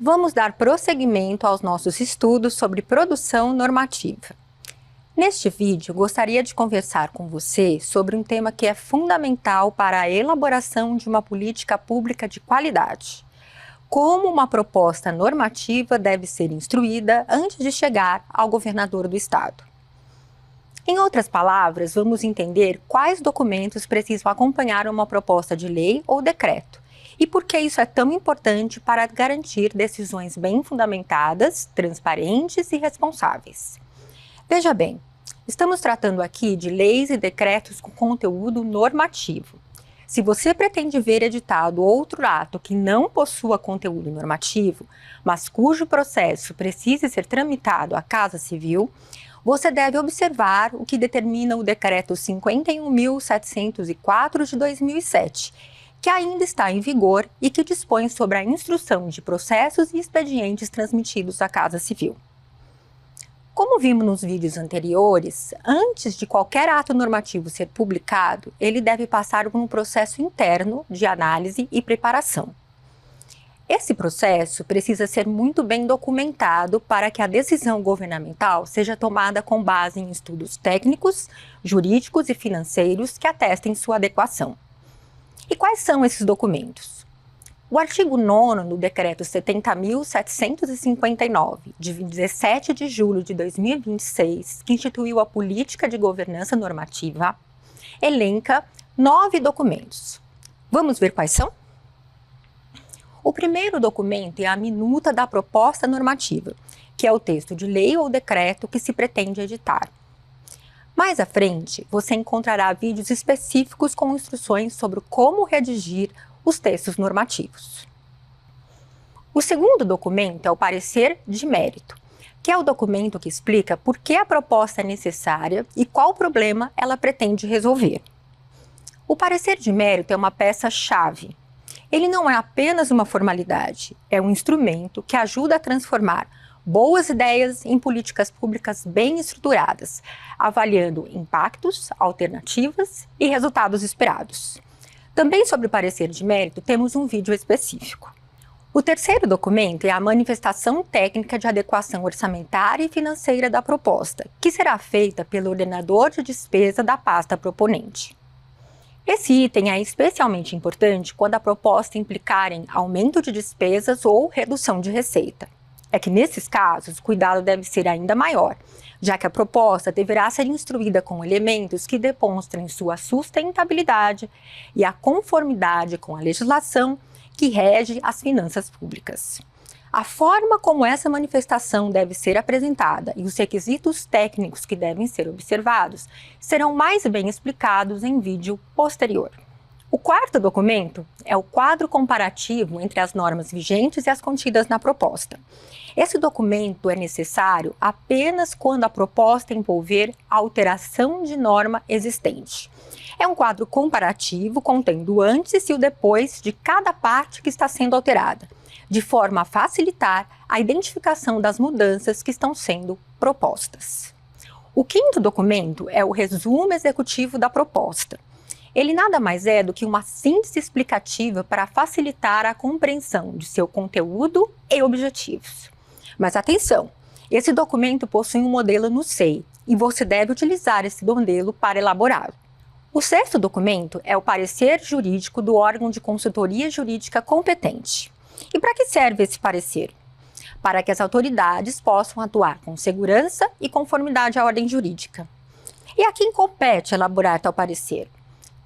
Vamos dar prosseguimento aos nossos estudos sobre produção normativa. Neste vídeo, gostaria de conversar com você sobre um tema que é fundamental para a elaboração de uma política pública de qualidade. Como uma proposta normativa deve ser instruída antes de chegar ao governador do estado. Em outras palavras, vamos entender quais documentos precisam acompanhar uma proposta de lei ou decreto e por que isso é tão importante para garantir decisões bem fundamentadas, transparentes e responsáveis. Veja bem, estamos tratando aqui de leis e decretos com conteúdo normativo. Se você pretende ver editado outro ato que não possua conteúdo normativo, mas cujo processo precise ser tramitado à Casa Civil, você deve observar o que determina o Decreto 51.704 de 2007, que ainda está em vigor e que dispõe sobre a instrução de processos e expedientes transmitidos à Casa Civil. Como vimos nos vídeos anteriores, antes de qualquer ato normativo ser publicado, ele deve passar por um processo interno de análise e preparação. Esse processo precisa ser muito bem documentado para que a decisão governamental seja tomada com base em estudos técnicos, jurídicos e financeiros que atestem sua adequação. E quais são esses documentos? O artigo 9º do Decreto 70.759, de 17 de julho de 2026, que instituiu a Política de Governança Normativa, elenca 9 documentos. Vamos ver quais são? O primeiro documento é a minuta da proposta normativa, que é o texto de lei ou decreto que se pretende editar. Mais à frente, você encontrará vídeos específicos com instruções sobre como redigir os textos normativos. O segundo documento é o parecer de mérito, que é o documento que explica por que a proposta é necessária e qual problema ela pretende resolver. O parecer de mérito é uma peça-chave. Ele não é apenas uma formalidade, é um instrumento que ajuda a transformar boas ideias em políticas públicas bem estruturadas, avaliando impactos, alternativas e resultados esperados. Também sobre o parecer de mérito temos um vídeo específico. O terceiro documento é a manifestação técnica de adequação orçamentária e financeira da proposta, que será feita pelo ordenador de despesa da pasta proponente. Esse item é especialmente importante quando a proposta implicar em aumento de despesas ou redução de receita. É que nesses casos o cuidado deve ser ainda maior, já que a proposta deverá ser instruída com elementos que demonstrem sua sustentabilidade e a conformidade com a legislação que rege as finanças públicas. A forma como essa manifestação deve ser apresentada e os requisitos técnicos que devem ser observados serão mais bem explicados em vídeo posterior. O quarto documento é o quadro comparativo entre as normas vigentes e as contidas na proposta. Esse documento é necessário apenas quando a proposta envolver alteração de norma existente. É um quadro comparativo contendo o antes e o depois de cada parte que está sendo alterada, de forma a facilitar a identificação das mudanças que estão sendo propostas. O quinto documento é o resumo executivo da proposta. Ele nada mais é do que uma síntese explicativa para facilitar a compreensão de seu conteúdo e objetivos. Mas atenção, esse documento possui um modelo no SEI e você deve utilizar esse modelo para elaborá-lo. O sexto documento é o parecer jurídico do órgão de consultoria jurídica competente. E para que serve esse parecer? Para que as autoridades possam atuar com segurança e conformidade à ordem jurídica. E a quem compete elaborar tal parecer?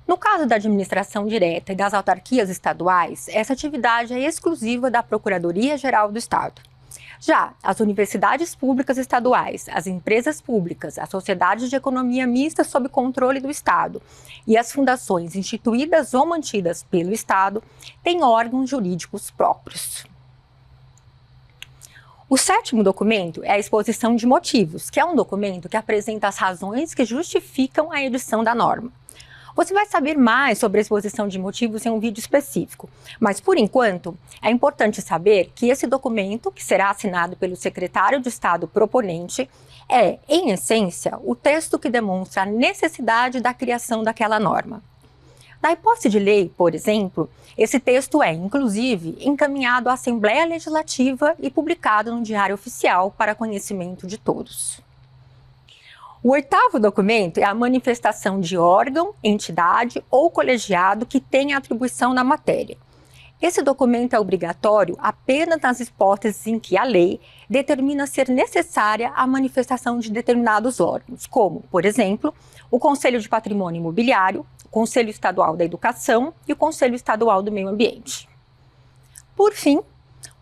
No caso da administração direta e das autarquias estaduais, essa atividade é exclusiva da Procuradoria-Geral do Estado. Já as universidades públicas estaduais, as empresas públicas, as sociedades de economia mista sob controle do Estado e as fundações instituídas ou mantidas pelo Estado têm órgãos jurídicos próprios. O sétimo documento é a exposição de motivos, que é um documento que apresenta as razões que justificam a edição da norma. Você vai saber mais sobre a exposição de motivos em um vídeo específico, mas por enquanto é importante saber que esse documento, que será assinado pelo secretário de Estado proponente, é, em essência, o texto que demonstra a necessidade da criação daquela norma. Na hipótese de lei, por exemplo, esse texto é, inclusive, encaminhado à Assembleia Legislativa e publicado no Diário Oficial para conhecimento de todos. O 8º documento é a manifestação de órgão, entidade ou colegiado que tenha atribuição na matéria. Esse documento é obrigatório apenas nas hipóteses em que a lei determina ser necessária a manifestação de determinados órgãos, como, por exemplo, o Conselho de Patrimônio Imobiliário, o Conselho Estadual da Educação e o Conselho Estadual do Meio Ambiente. Por fim,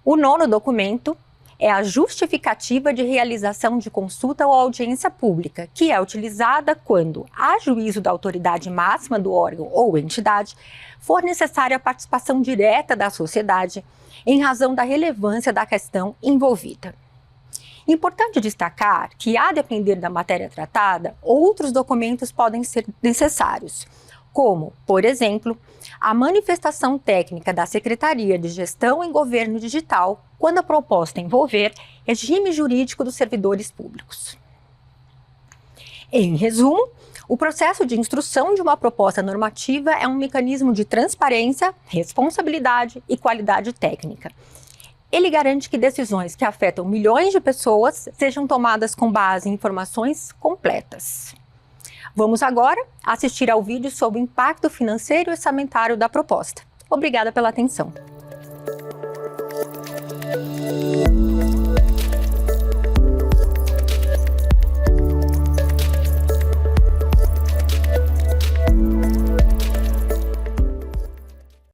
o 9º documento é a justificativa de realização de consulta ou audiência pública, que é utilizada quando, a juízo da autoridade máxima do órgão ou entidade, for necessária a participação direta da sociedade em razão da relevância da questão envolvida. Importante destacar que, a depender da matéria tratada, outros documentos podem ser necessários, como, por exemplo, a manifestação técnica da Secretaria de Gestão em Governo Digital, quando a proposta envolver regime jurídico dos servidores públicos. Em resumo, o processo de instrução de uma proposta normativa é um mecanismo de transparência, responsabilidade e qualidade técnica. Ele garante que decisões que afetam milhões de pessoas sejam tomadas com base em informações completas. Vamos agora assistir ao vídeo sobre o impacto financeiro e orçamentário da proposta. Obrigada pela atenção.